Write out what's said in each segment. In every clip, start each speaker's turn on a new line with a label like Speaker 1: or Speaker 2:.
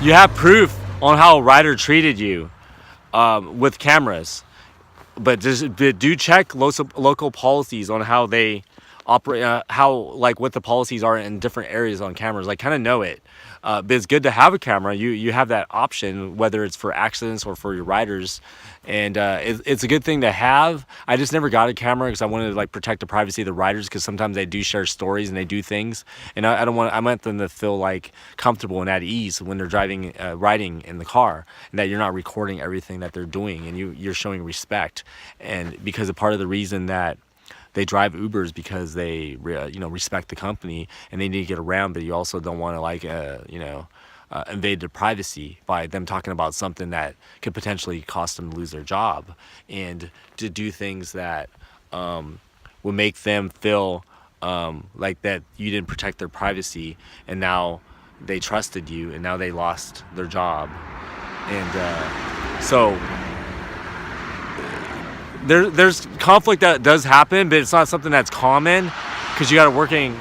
Speaker 1: you have proof on how a rider treated you with cameras, but do check local policies on how they operate, how like what the policies are in different areas on cameras. Like kind of know it. But it's good to have a camera. You have that option, whether it's for accidents or for your riders, and it's a good thing to have. I just never got a camera because I wanted to like protect the privacy of the riders, because sometimes they do share stories and they do things, and I don't want. I want them to feel like comfortable and at ease when they're driving, riding in the car, and that you're not recording everything that they're doing, and you're showing respect. And because a part of the reason that they drive Ubers because they respect the company and they need to get around, but you also don't want to like invade their privacy by them talking about something that could potentially cost them to lose their job, and to do things that will make them feel like that you didn't protect their privacy, and now they trusted you and now they lost their job. And so there's conflict that does happen, but it's not something that's common, because you got a working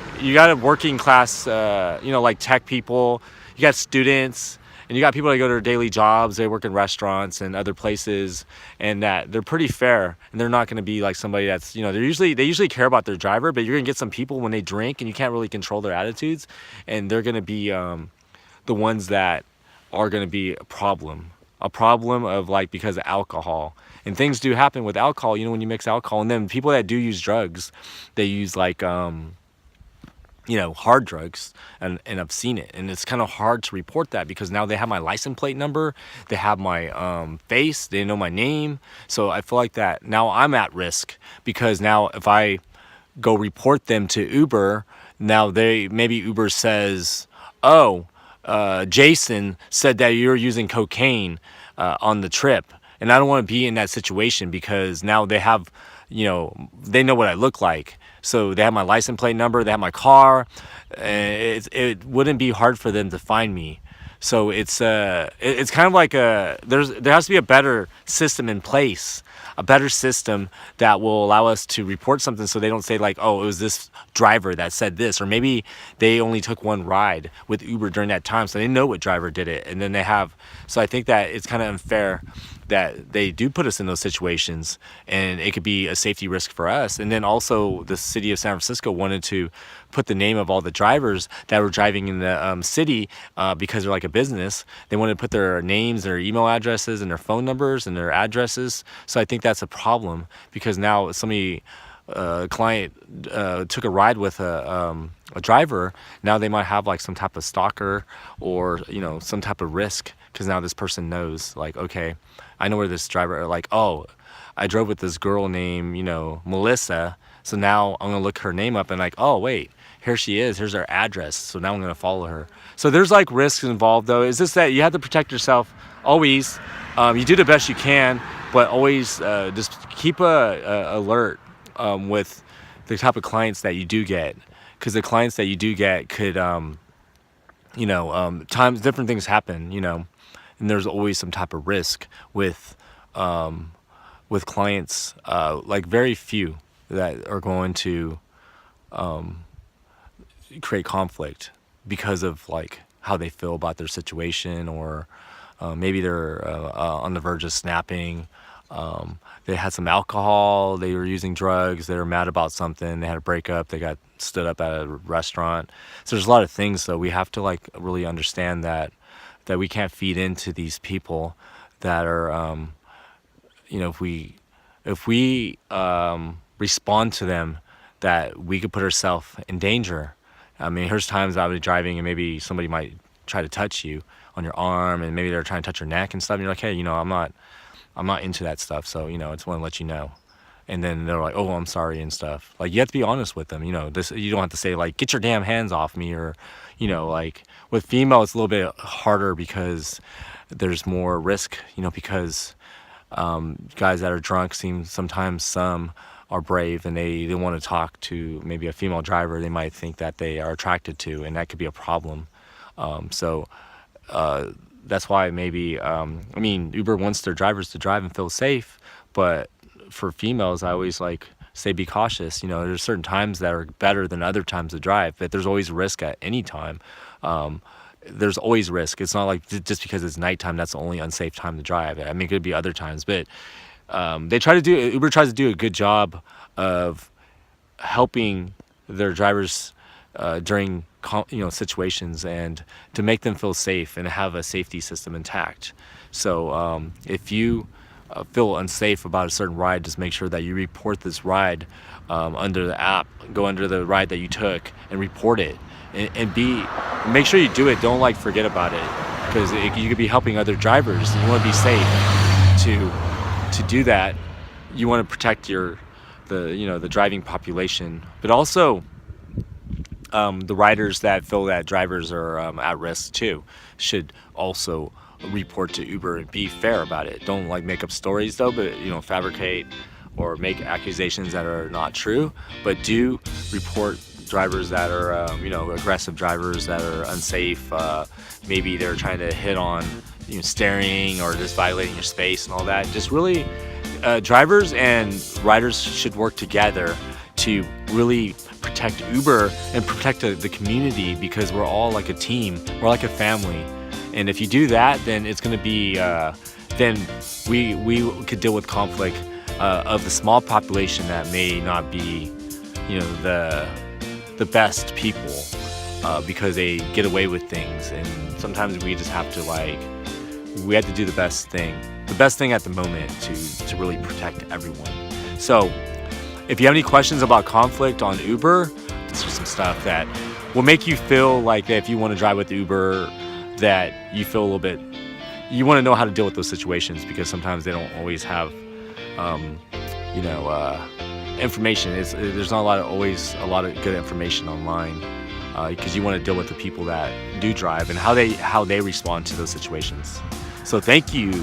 Speaker 1: class, like tech people, you got students, and you got people that go to their daily jobs. They work in restaurants and other places, and that they're pretty fair, and they're not going to be like somebody that's, they usually care about their driver, but you're going to get some people when they drink and you can't really control their attitudes, and they're going to be the ones that are going to be a problem of like, because of alcohol. And things do happen with alcohol, when you mix alcohol. And then people that do use drugs, they use like hard drugs, and I've seen it, and it's kind of hard to report that, because now they have my license plate number, they have my face, they know my name. So I feel like that now I'm at risk, because now if I go report them to Uber, now maybe Uber says, Jason said that you're using cocaine on the trip. And I don't want to be in that situation, because now they have, they know what I look like. So they have my license plate number, they have my car. It wouldn't be hard for them to find me. So it's kind of like there has to be a better system in place, a better system that will allow us to report something, so they don't say like, oh, it was this driver that said this, or maybe they only took one ride with Uber during that time, so they know what driver did it, and then so I think that it's kind of unfair that they do put us in those situations, and it could be a safety risk for us. And then also the city of San Francisco wanted to put the name of all the drivers that were driving in the city, because they're like a business. They wanted to put their names, their email addresses, and their phone numbers and their addresses. So I think that's a problem, because now somebody, a client took a ride with a driver, now they might have like some type of stalker, or some type of risk, because now this person knows, like, okay, I know where this driver, like, oh, I drove with this girl named Melissa, so now I'm gonna look her name up and like, oh wait, here she is, here's her address, so now I'm gonna follow her. So there's like risks involved, though. It's just that you have to protect yourself always. You do the best you can, but always just keep a alert with the type of clients that you do get, because the clients that you do get could times different things happen, and there's always some type of risk with clients, like very few that are going to create conflict because of like how they feel about their situation, or maybe they're on the verge of snapping. They had some alcohol, they were using drugs, they were mad about something, they had a breakup, they got stood up at a restaurant. So there's a lot of things, though. We have to like really understand that we can't feed into these people that are, if we respond to them, that we could put ourselves in danger. I mean, there's times I was driving and maybe somebody might try to touch you on your arm, and maybe they're trying to touch your neck and stuff, and you're like, hey, I'm not into that stuff, so I just want to let you know. And then they're like, oh, I'm sorry and stuff. Like, you have to be honest with them. You don't have to say like, get your damn hands off me, or like with female it's a little bit harder, because there's more risk, because guys that are drunk sometimes some are brave, and they want to talk to maybe a female driver they might think that they are attracted to, and that could be a problem. So that's why maybe, Uber wants their drivers to drive and feel safe, but for females, I always like say be cautious. There's certain times that are better than other times to drive, but there's always risk at any time. there's always risk. It's not like just because it's nighttime that's the only unsafe time to drive. I mean, it could be other times, but Uber tries to do a good job of helping their drivers during situations, and to make them feel safe and have a safety system intact. So if you feel unsafe about a certain ride, just make sure that you report this ride under the app. Go under the ride that you took and report it, and make sure you do it. Don't like forget about it, because you could be helping other drivers. You want to be safe. To do that, you want to protect the driving population, but also the riders that feel that drivers are at risk too should also report to Uber and be fair about it. Don't like make up stories though, but fabricate or make accusations that are not true. But do report drivers that are aggressive drivers that are unsafe. Maybe they're trying to hit on steering or just violating your space and all that. Just really drivers and riders should work together to really protect Uber and protect the community, because we're all like a team. We're like a family. And if you do that, then it's going to be then we could deal with conflict of the small population that may not be the best people because they get away with things. And sometimes we just have to do the best thing at the moment to really protect everyone. So if you have any questions about conflict on Uber, this is some stuff that will make you feel like that if you want to drive with Uber, that you feel a little bit, you want to know how to deal with those situations, because sometimes they don't always have information. There's not always a lot of good information online, because you want to deal with the people that do drive and how they respond to those situations. So thank you